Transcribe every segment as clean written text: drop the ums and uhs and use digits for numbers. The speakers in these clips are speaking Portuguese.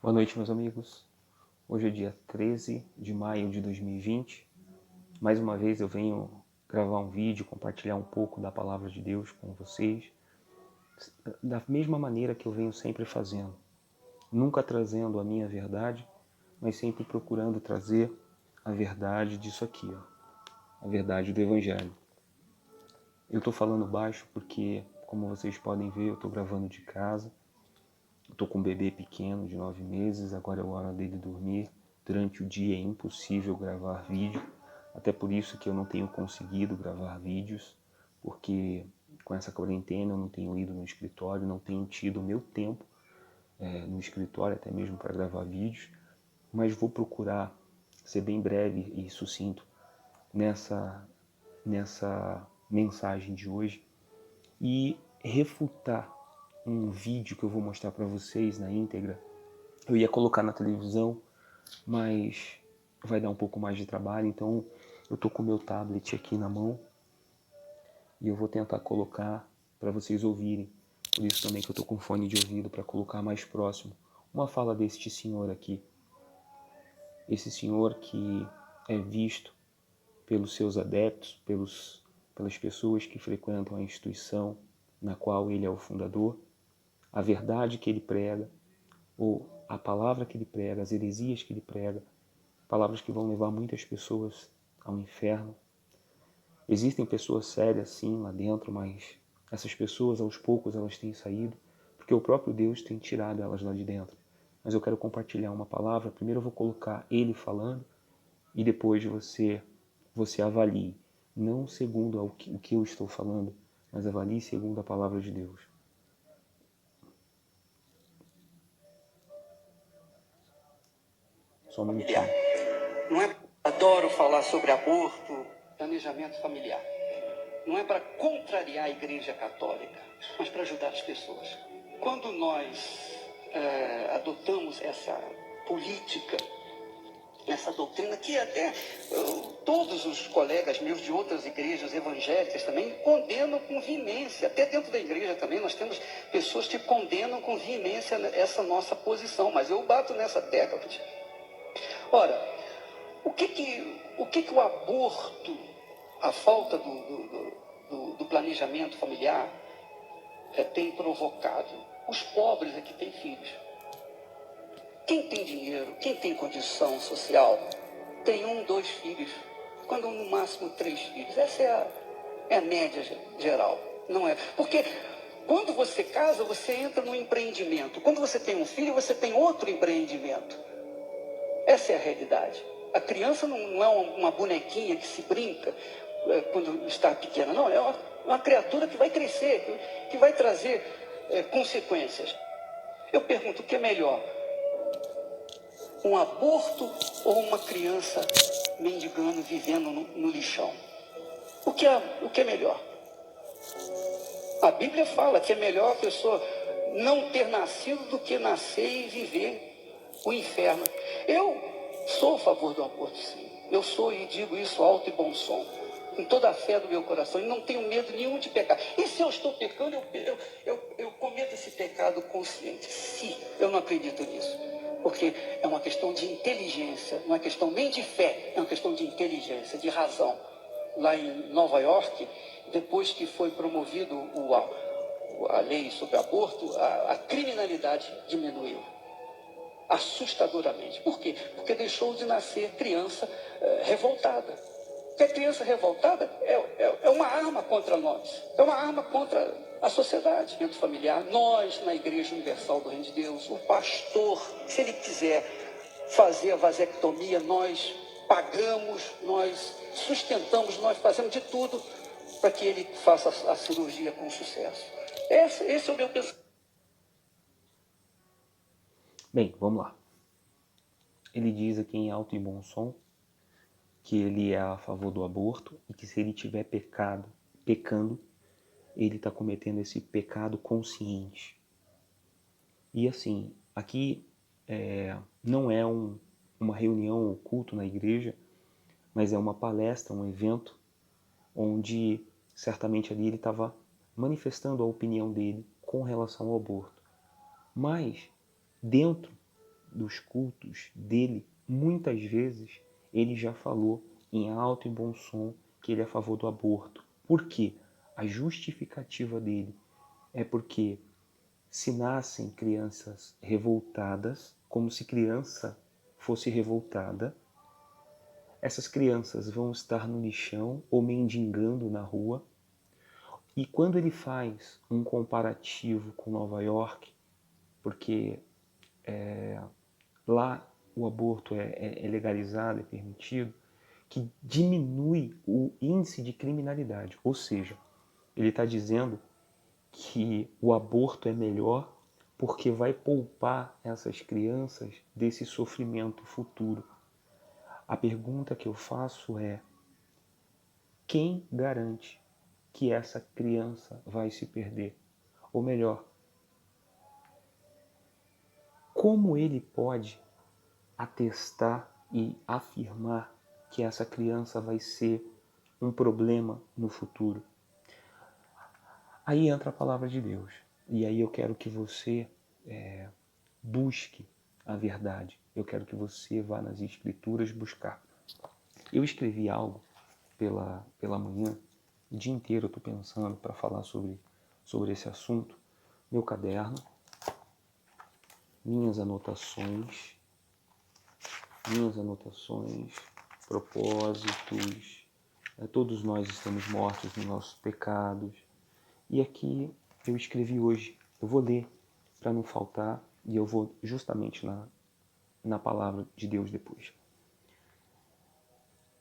Boa noite, meus amigos. Hoje é dia 13 de maio de 2020. Mais uma vez eu venho gravar um vídeo, compartilhar um pouco da palavra de Deus com vocês, da mesma maneira que eu venho sempre fazendo. Nunca trazendo a minha verdade, mas sempre procurando trazer a verdade disso aqui, a verdade do Evangelho. Eu estou falando baixo porque, como vocês podem ver, eu estou gravando de casa. Estou com um bebê pequeno de 9 meses, agora é a hora dele dormir. Durante o dia é impossível gravar vídeo, até por isso que eu não tenho conseguido gravar vídeos, porque com essa quarentena eu não tenho ido no escritório, não tenho tido o meu tempo no escritório até mesmo para gravar vídeos, mas vou procurar ser bem breve e sucinto nessa mensagem de hoje e refutar um vídeo que eu vou mostrar para vocês na íntegra. Eu ia colocar na televisão, mas vai dar um pouco mais de trabalho, então eu tô com o meu tablet aqui na mão e eu vou tentar colocar para vocês ouvirem. Por isso também que eu tô com fone de ouvido para colocar mais próximo uma fala deste senhor aqui. Esse senhor que é visto pelos seus adeptos, pelas pessoas que frequentam a instituição na qual ele é o fundador, a verdade que ele prega, ou a palavra que ele prega, as heresias que ele prega, palavras que vão levar muitas pessoas ao inferno. Existem pessoas sérias sim lá dentro, mas essas pessoas aos poucos elas têm saído, porque o próprio Deus tem tirado elas lá de dentro. Mas eu quero compartilhar uma palavra, primeiro eu vou colocar ele falando e depois você avalie, não segundo o que eu estou falando, mas avalie segundo a palavra de Deus. Só um minutinho. Não é, adoro falar sobre aborto, planejamento familiar. Não é para contrariar a Igreja Católica, mas para ajudar as pessoas. Quando nós adotamos essa política, essa doutrina, que até todos os colegas meus de outras igrejas evangélicas também condenam com veemência. Até dentro da igreja também nós temos pessoas que condenam com veemência essa nossa posição, mas eu bato nessa tecla. Ora, o que o aborto, a falta do planejamento familiar tem provocado? Os pobres é que têm filhos. Quem tem dinheiro, quem tem condição social, tem 1, 2 filhos, quando no máximo 3 filhos. Essa é a média geral, não é? Porque quando você casa, você entra num empreendimento. Quando você tem um filho, você tem outro empreendimento. Essa é a realidade. A criança não é uma bonequinha que se brinca quando está pequena. Não, é uma criatura que vai crescer, que vai trazer consequências. Eu pergunto, o que é melhor? Um aborto ou uma criança mendigando, vivendo no lixão? O que é melhor? A Bíblia fala que é melhor a pessoa não ter nascido do que nascer e viver o inferno. Eu sou a favor do aborto, sim. Eu sou, e digo isso alto e bom som, com toda a fé do meu coração, e não tenho medo nenhum de pecar. E se eu estou pecando, eu cometo esse pecado consciente. Se eu não acredito nisso. Porque é uma questão de inteligência, não é questão nem de fé, é uma questão de inteligência, de razão. Lá em Nova York, depois que foi promovido a lei sobre aborto, a criminalidade diminuiu assustadoramente. Por quê? Porque deixou de nascer criança revoltada. Porque a criança revoltada é uma arma contra nós, é uma arma contra a sociedade, dentro familiar. Nós, na Igreja Universal do Reino de Deus, o pastor, se ele quiser fazer a vasectomia, nós pagamos, nós sustentamos, nós fazemos de tudo para que ele faça a cirurgia com sucesso. Esse é o meu pensamento. Bem, vamos lá. Ele diz aqui em alto e bom som que ele é a favor do aborto e que se ele tiver pecando, ele está cometendo esse pecado consciente. E assim, aqui não é uma reunião ou culto na igreja, mas é uma palestra, um evento, onde certamente ali ele estava manifestando a opinião dele com relação ao aborto. Mas, dentro dos cultos dele, muitas vezes, ele já falou em alto e bom som que ele é a favor do aborto. Por quê? A justificativa dele é porque se nascem crianças revoltadas, como se criança fosse revoltada, essas crianças vão estar no lixão ou mendigando na rua. E quando ele faz um comparativo com Nova York, porque lá o aborto é legalizado, é permitido, que diminui o índice de criminalidade. Ou seja, ele está dizendo que o aborto é melhor porque vai poupar essas crianças desse sofrimento futuro. A pergunta que eu faço é: quem garante que essa criança vai se perder? Ou melhor, como ele pode atestar e afirmar que essa criança vai ser um problema no futuro? Aí entra a palavra de Deus. E aí eu quero que você busque a verdade. Eu quero que você vá nas escrituras buscar. Eu escrevi algo pela manhã, o dia inteiro eu estou pensando para falar sobre esse assunto. Meu caderno, minhas anotações, propósitos. Todos nós estamos mortos nos nossos pecados. E aqui eu escrevi hoje. Eu vou ler para não faltar e eu vou justamente na palavra de Deus depois.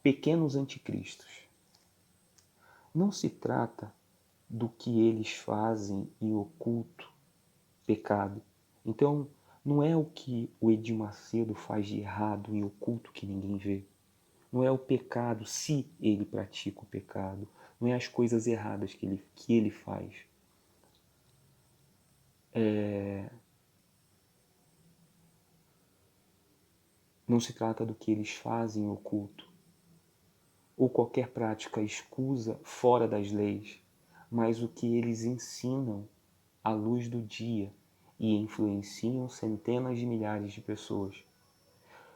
Pequenos anticristos. Não se trata do que eles fazem em oculto, pecado. Então, não é o que o Edir Macedo faz de errado em oculto que ninguém vê. Não é o pecado, se ele pratica o pecado. Não é as coisas erradas que ele faz. Não se trata do que eles fazem em oculto, ou qualquer prática escusa fora das leis, mas o que eles ensinam à luz do dia e influenciam centenas de milhares de pessoas.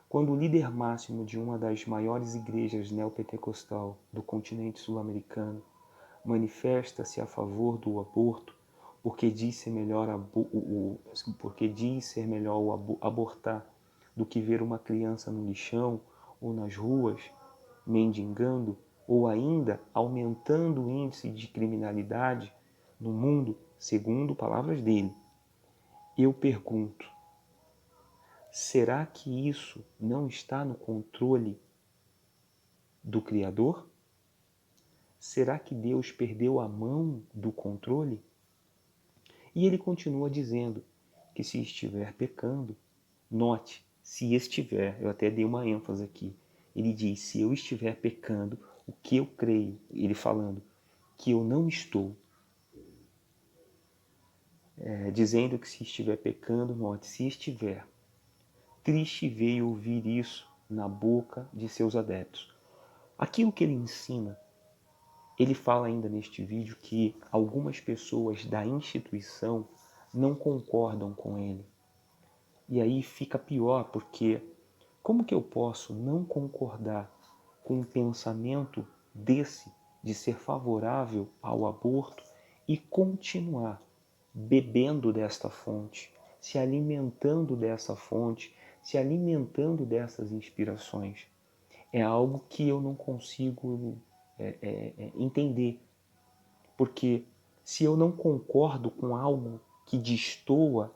Quando o líder máximo de uma das maiores igrejas neopentecostal do continente sul-americano manifesta-se a favor do aborto porque diz ser melhor abortar do que ver uma criança no lixão ou nas ruas, mendigando, ou ainda aumentando o índice de criminalidade no mundo, segundo palavras dele. Eu pergunto, será que isso não está no controle do Criador? Será que Deus perdeu a mão do controle? E ele continua dizendo que se estiver pecando, note, se estiver, eu até dei uma ênfase aqui, ele diz, se eu estiver pecando, o que eu creio, ele falando, que eu não estou, dizendo que se estiver pecando, note, se estiver, triste veio ouvir isso na boca de seus adeptos. Aquilo que ele ensina, ele fala ainda neste vídeo que algumas pessoas da instituição não concordam com ele. E aí fica pior, porque como que eu posso não concordar com um pensamento desse, de ser favorável ao aborto, e continuar bebendo desta fonte, se alimentando dessa fonte, se alimentando dessas inspirações? É algo que eu não consigo entender. Porque se eu não concordo com algo que destoa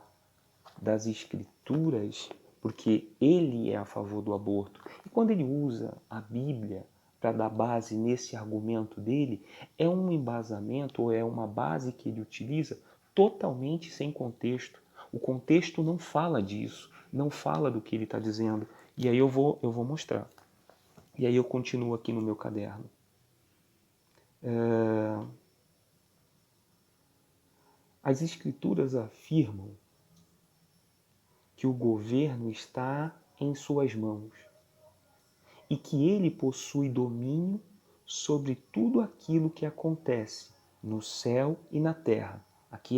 das escrituras, porque ele é a favor do aborto, e quando ele usa a Bíblia para dar base nesse argumento dele, é um embasamento ou é uma base que ele utiliza totalmente sem contexto. O contexto não fala disso, não fala do que ele está dizendo. E aí eu vou mostrar. E aí eu continuo aqui no meu caderno. As escrituras afirmam que o governo está em suas mãos e que ele possui domínio sobre tudo aquilo que acontece no céu e na terra. Aqui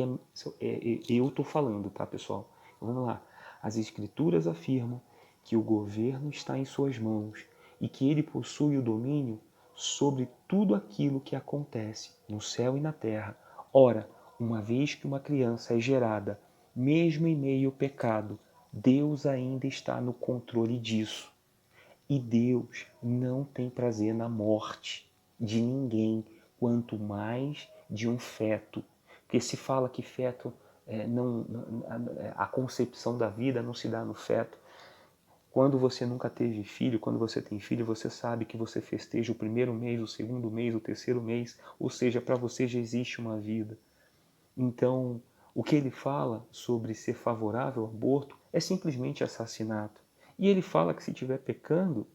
eu estou falando, tá, pessoal? Vamos lá. As Escrituras afirmam que o governo está em suas mãos e que ele possui o domínio sobre tudo aquilo que acontece no céu e na terra. Ora, uma vez que uma criança é gerada, mesmo em meio ao pecado, Deus ainda está no controle disso. E Deus não tem prazer na morte de ninguém, quanto mais de um feto. Porque se fala que feto, a concepção da vida não se dá no feto. Quando você nunca teve filho, quando você tem filho, você sabe que você festeja o primeiro mês, o segundo mês, o terceiro mês, ou seja, para você já existe uma vida. Então, o que ele fala sobre ser favorável ao aborto é simplesmente assassinato. E ele fala que se estiver pecando,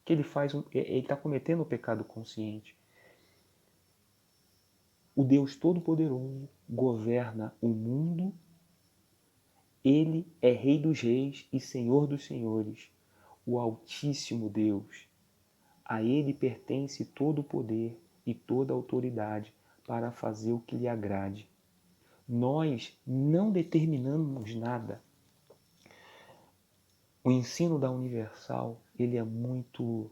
que ele está cometendo o pecado consciente. O Deus Todo-Poderoso governa o mundo. Ele é Rei dos Reis e Senhor dos Senhores, o Altíssimo Deus. A ele pertence todo o poder e toda a autoridade para fazer o que lhe agrade. Nós não determinamos nada. O ensino da Universal, ele é muito...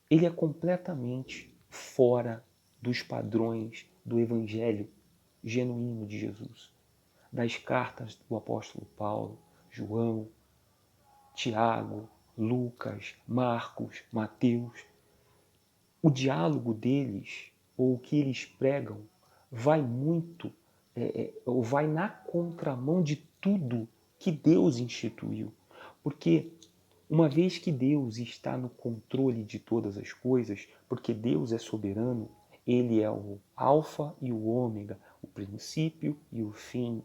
ele é completamente fora dos padrões do Evangelho genuíno de Jesus. Das cartas do apóstolo Paulo, João, Tiago, Lucas, Marcos, Mateus. O diálogo deles, ou o que eles pregam, vai muito, ou vai na contramão de tudo que Deus instituiu. Porque uma vez que Deus está no controle de todas as coisas, porque Deus é soberano, Ele é o alfa e o ômega, o princípio e o fim.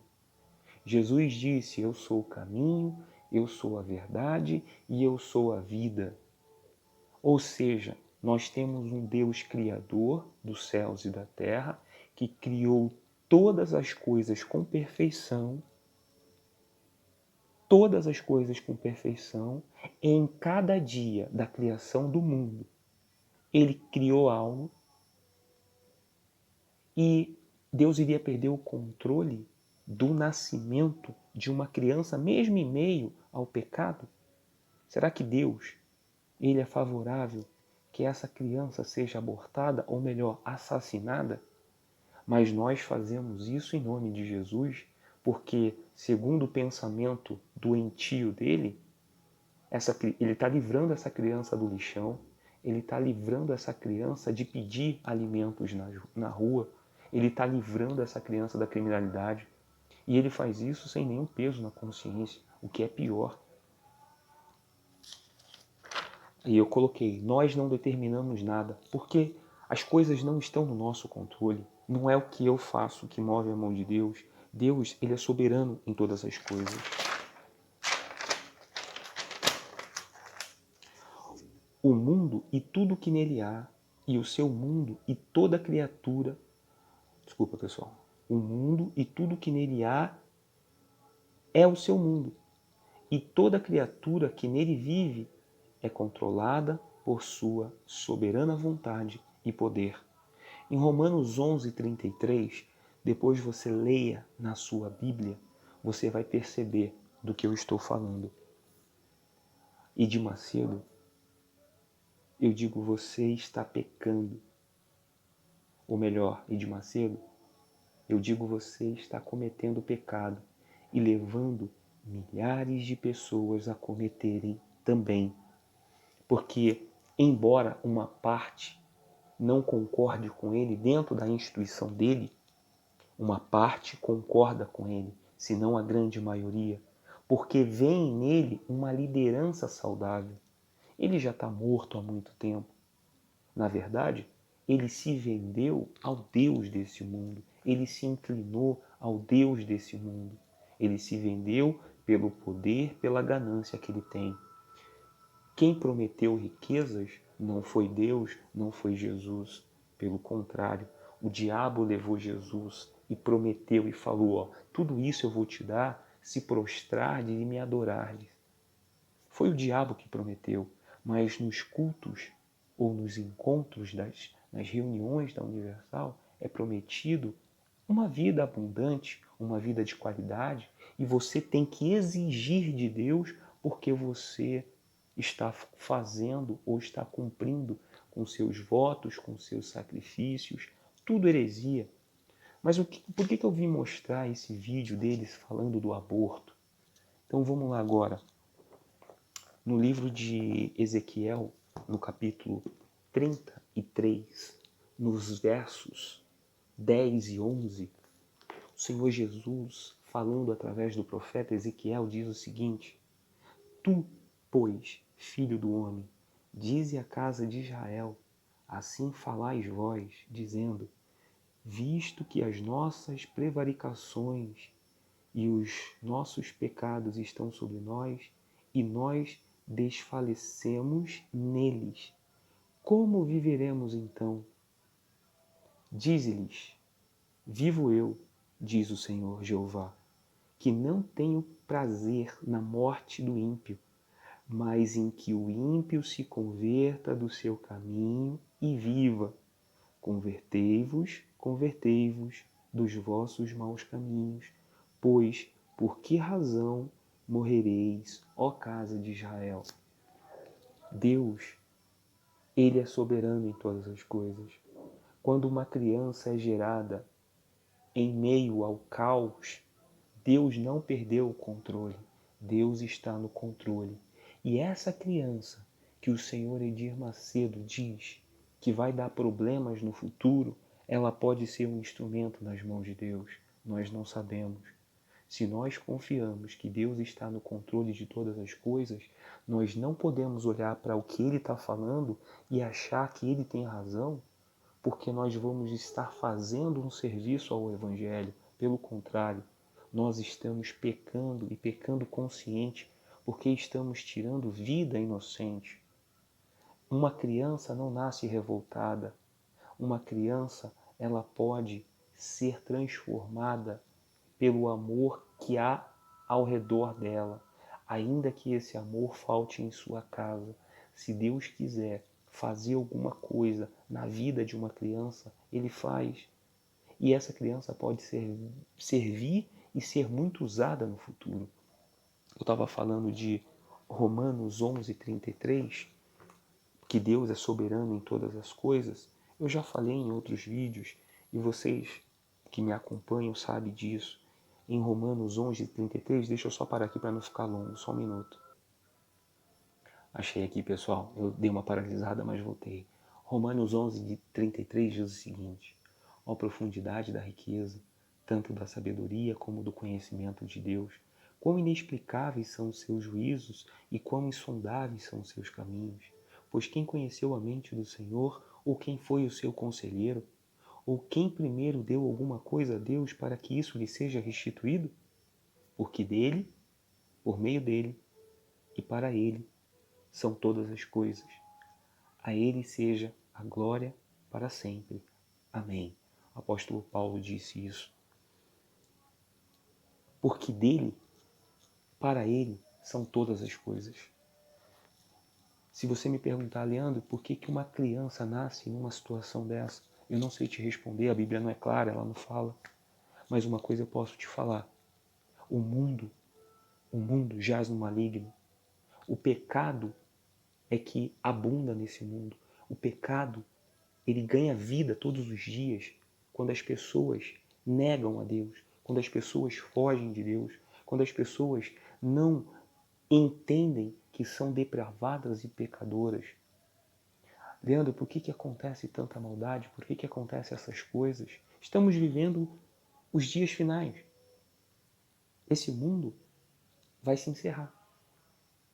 Jesus disse, eu sou o caminho, eu sou a verdade e eu sou a vida. Ou seja, nós temos um Deus criador dos céus e da terra, que criou todas as coisas com perfeição, em cada dia da criação do mundo. Ele criou algo e Deus iria perder o controle do nascimento de uma criança, mesmo em meio ao pecado? Será que Deus, ele é favorável que essa criança seja abortada, ou melhor, assassinada? Mas nós fazemos isso em nome de Jesus, porque, segundo o pensamento doentio dele, ele está livrando essa criança do lixão, ele está livrando essa criança de pedir alimentos na rua, ele está livrando essa criança da criminalidade. E ele faz isso sem nenhum peso na consciência, o que é pior. E eu coloquei, nós não determinamos nada, porque as coisas não estão no nosso controle. Não é o que eu faço que move a mão de Deus. Deus, ele é soberano em todas as coisas. O mundo e tudo que nele há, e o seu mundo e toda criatura... Desculpa, pessoal. O mundo e tudo que nele há é o seu mundo. E toda criatura que nele vive é controlada por sua soberana vontade e poder. Em Romanos 11:33, depois você leia na sua Bíblia, você vai perceber do que eu estou falando. E de Macedo, eu digo, você está pecando. Ou melhor, e de Macedo, eu digo, você está cometendo pecado e levando milhares de pessoas a cometerem também. Porque, embora uma parte não concorde com ele dentro da instituição dele, uma parte concorda com ele, se não a grande maioria, porque vem nele uma liderança saudável. Ele já está morto há muito tempo. Na verdade, ele se vendeu ao Deus desse mundo. Ele se inclinou ao Deus desse mundo. Ele se vendeu pelo poder, pela ganância que ele tem. Quem prometeu riquezas não foi Deus, não foi Jesus. Pelo contrário, o diabo levou Jesus e prometeu e falou, tudo isso eu vou te dar se prostrardes e me adorardes. Foi o diabo que prometeu, mas nos cultos ou nos encontros nas reuniões da Universal é prometido uma vida abundante, uma vida de qualidade, e você tem que exigir de Deus porque você está fazendo ou está cumprindo com seus votos, com seus sacrifícios, tudo heresia. Mas por que eu vim mostrar esse vídeo deles falando do aborto? Então vamos lá agora. No livro de Ezequiel, no capítulo 33, nos versos 10 e 11, o Senhor Jesus, falando através do profeta Ezequiel, diz o seguinte: Tu, pois, filho do homem, dize à casa de Israel, assim falais vós, dizendo: Visto que as nossas prevaricações e os nossos pecados estão sobre nós, e nós desfalecemos neles, como viveremos então? Dize-lhes: Vivo eu, diz o Senhor Jeová, que não tenho prazer na morte do ímpio, mas em que o ímpio se converta do seu caminho e viva. Convertei-vos, convertei-vos dos vossos maus caminhos, pois por que razão morrereis, ó casa de Israel? Deus, Ele é soberano em todas as coisas. Quando uma criança é gerada em meio ao caos, Deus não perdeu o controle. Deus está no controle. E essa criança que o senhor Edir Macedo diz que vai dar problemas no futuro, ela pode ser um instrumento nas mãos de Deus. Nós não sabemos. Se nós confiamos que Deus está no controle de todas as coisas, nós não podemos olhar para o que Ele está falando e achar que Ele tem razão, porque nós vamos estar fazendo um serviço ao Evangelho. Pelo contrário, nós estamos pecando e pecando consciente, porque estamos tirando vida inocente. Uma criança não nasce revoltada. Uma criança, ela pode ser transformada pelo amor que há ao redor dela, ainda que esse amor falte em sua casa. Se Deus quiser fazer alguma coisa na vida de uma criança, Ele faz. E essa criança pode servir e ser muito usada no futuro. Eu estava falando de Romanos 11:33, que Deus é soberano em todas as coisas. Eu já falei em outros vídeos e vocês que me acompanham sabem disso. Em Romanos 11:33, deixa eu só parar aqui para não ficar longo, só um minuto. Achei aqui, pessoal. Eu dei uma paralisada, mas voltei. Romanos 11:33 diz o seguinte: Ó profundidade da riqueza, tanto da sabedoria como do conhecimento de Deus, quão inexplicáveis são os seus juízos e quão insondáveis são os seus caminhos. Pois quem conheceu a mente do Senhor, ou quem foi o seu conselheiro? Ou quem primeiro deu alguma coisa a Deus para que isso lhe seja restituído? Porque dele, por meio dele e para ele são todas as coisas. A ele seja a glória para sempre. Amém. O apóstolo Paulo disse isso. Porque dele, para ele, são todas as coisas. Se você me perguntar, Leandro, por que uma criança nasce numa situação dessa? Eu não sei te responder, a Bíblia não é clara, ela não fala. Mas uma coisa eu posso te falar. O mundo jaz no maligno. O pecado é que abunda nesse mundo. O pecado, ele ganha vida todos os dias quando as pessoas negam a Deus, quando as pessoas fogem de Deus, quando as pessoas não entendem que são depravadas e pecadoras. Leandro, por que acontece tanta maldade? Por que acontecem essas coisas? Estamos vivendo os dias finais. Esse mundo vai se encerrar.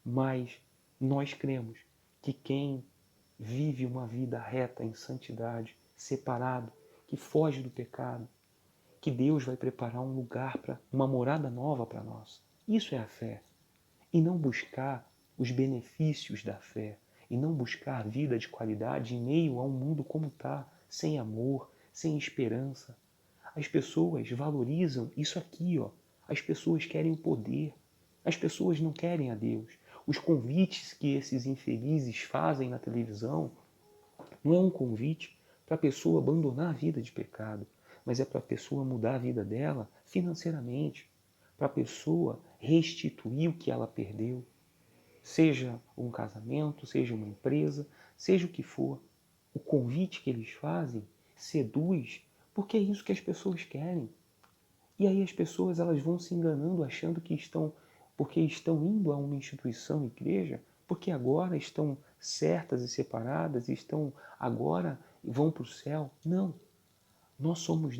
Mas nós cremos que quem vive uma vida reta em santidade, separado, que foge do pecado, que Deus vai preparar um lugar, uma morada nova para nós. Isso é a fé. E não buscar os benefícios da fé. E não buscar vida de qualidade em meio a um mundo como está, sem amor, sem esperança. As pessoas valorizam isso aqui, ó. As pessoas querem o poder. As pessoas não querem a Deus. Os convites que esses infelizes fazem na televisão não é um convite para a pessoa abandonar a vida de pecado. mas é para a pessoa mudar a vida dela financeiramente, para a pessoa restituir o que ela perdeu, seja um casamento, seja uma empresa, seja o que for. O convite que eles fazem seduz, porque é isso que as pessoas querem. E aí as pessoas elas vão se enganando achando que porque estão indo a uma instituição, igreja, porque agora estão certas e separadas, agora vão para o céu. Não, nós somos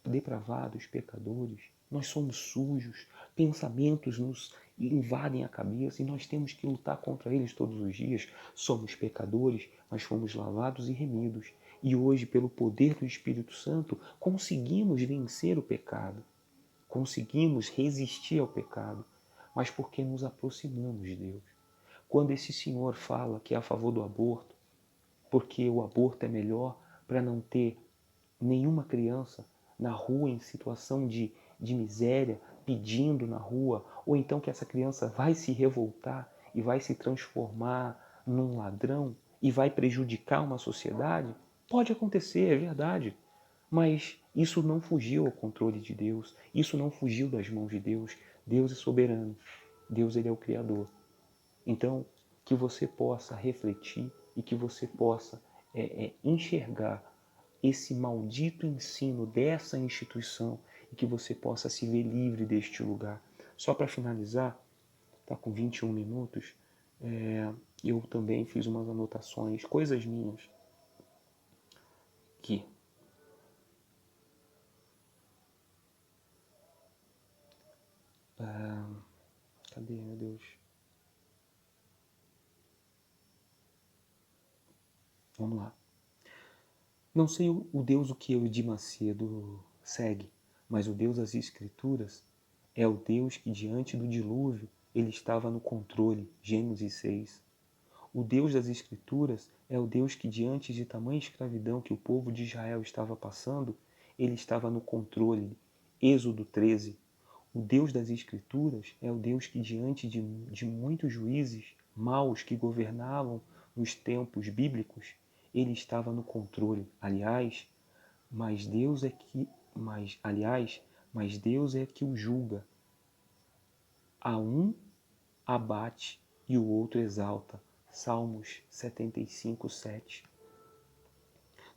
depravados, pecadores, nós somos sujos, pensamentos nos invadem a cabeça e nós temos que lutar contra eles todos os dias. Somos pecadores, mas fomos lavados e remidos. E hoje, pelo poder do Espírito Santo, conseguimos vencer o pecado. Conseguimos resistir ao pecado, mas porque nos aproximamos de Deus. Quando esse senhor fala que é a favor do aborto, porque o aborto é melhor para não ter nenhuma criança na rua em situação de miséria, pedindo na rua, ou então que essa criança vai se revoltar e vai se transformar num ladrão e vai prejudicar uma sociedade, pode acontecer, é verdade. Mas isso não fugiu ao controle de Deus, isso não fugiu das mãos de Deus. Deus é soberano, Deus ele é o Criador. Então, que você possa refletir e que você possa enxergar esse maldito ensino dessa instituição e que você possa se ver livre deste lugar. Só para finalizar, está com 21 minutos, eu também fiz umas anotações, coisas minhas, que cadê, meu Deus? Vamos lá. Não sei o Deus o que Edir Macedo segue, mas o Deus das Escrituras é o Deus que diante do dilúvio ele estava no controle, Gênesis 6. O Deus das Escrituras é o Deus que diante de tamanha escravidão que o povo de Israel estava passando, ele estava no controle, Êxodo 13. O Deus das Escrituras é o Deus que diante de muitos juízes maus que governavam nos tempos bíblicos, ele estava no controle. Mas Deus é que o julga. A um abate e o outro exalta. Salmos 75, 7.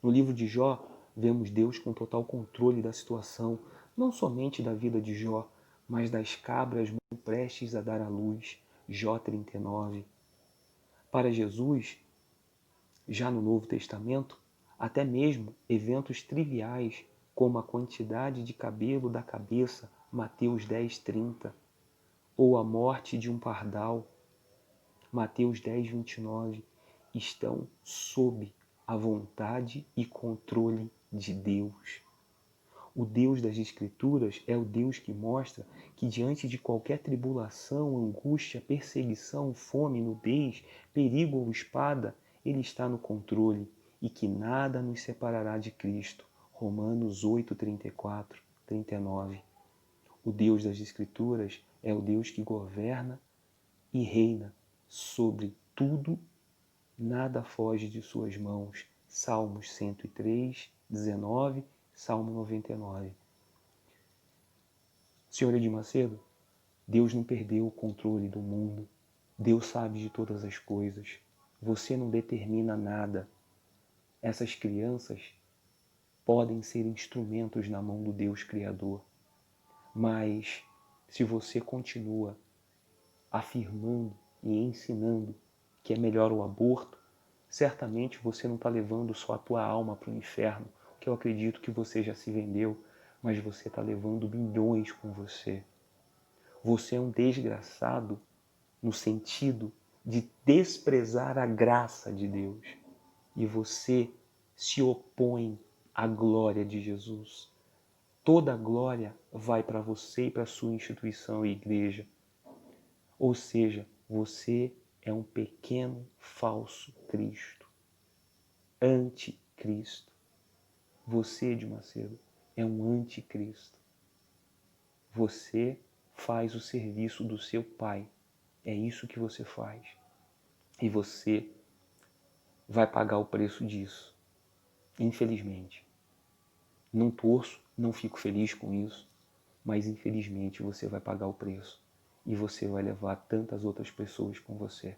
No livro de Jó, vemos Deus com total controle da situação, não somente da vida de Jó, mas das cabras prestes a dar à luz. Jó 39. Para Jesus, já no Novo Testamento, até mesmo eventos triviais, como a quantidade de cabelo da cabeça, Mateus 10, 30, ou a morte de um pardal, Mateus 10, 29, estão sob a vontade e controle de Deus. O Deus das Escrituras é o Deus que mostra que diante de qualquer tribulação, angústia, perseguição, fome, nudez, perigo ou espada, Ele está no controle e que nada nos separará de Cristo. Romanos 8, 34, 39. O Deus das Escrituras é o Deus que governa e reina sobre tudo, nada foge de suas mãos. Salmos 103, 19, Salmo 99. Senhor Edir Macedo, Deus não perdeu o controle do mundo. Deus sabe de todas as coisas. Você não determina nada. Essas crianças podem ser instrumentos na mão do Deus Criador. Mas se você continua afirmando e ensinando que é melhor o aborto, certamente você não está levando só a tua alma para o inferno, que eu acredito que você já se vendeu, mas você está levando milhões com você. Você é um desgraçado no sentido de desprezar a graça de Deus. E você se opõe à glória de Jesus. Toda a glória vai para você e para a sua instituição e igreja. Ou seja, você é um pequeno falso Cristo, anticristo. Você, Edir Macedo, é um anticristo. Você faz o serviço do seu pai. É isso que você faz. E você vai pagar o preço disso. Infelizmente. Não torço Não fico feliz com isso, mas infelizmente você vai pagar o preço e você vai levar tantas outras pessoas com você.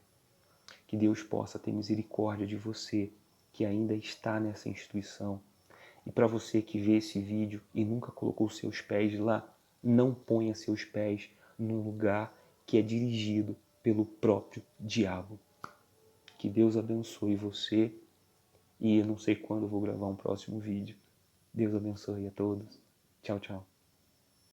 Que Deus possa ter misericórdia de você que ainda está nessa instituição. E para você que vê esse vídeo e nunca colocou seus pés lá, não ponha seus pés num lugar que é dirigido pelo próprio diabo. Que Deus abençoe você e eu não sei quando eu vou gravar um próximo vídeo. Deus abençoe a todos. Tchau, tchau.